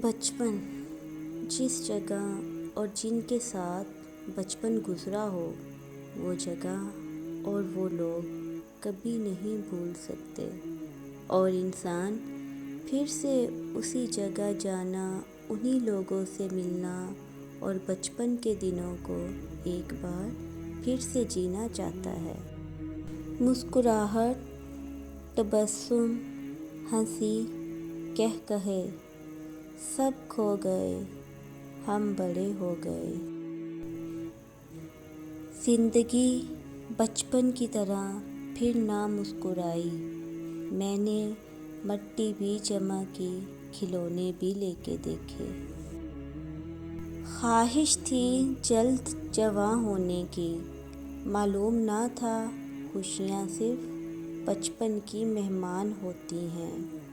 बचपन, जिस जगह और जिनके साथ बचपन गुज़रा हो, वो जगह और वो लोग कभी नहीं भूल सकते। और इंसान फिर से उसी जगह जाना, उन्हीं लोगों से मिलना और बचपन के दिनों को एक बार फिर से जीना चाहता है। मुस्कुराहट, तबस्सुम, हंसी, कहे सब खो गए, हम बड़े हो गए। जिंदगी बचपन की तरह फिर ना मुस्कुराई। मैंने मट्टी भी जमा की, खिलौने भी लेके देखे। ख्वाहिश थी जल्द जवां होने की, मालूम ना था खुशियाँ सिर्फ बचपन की मेहमान होती हैं।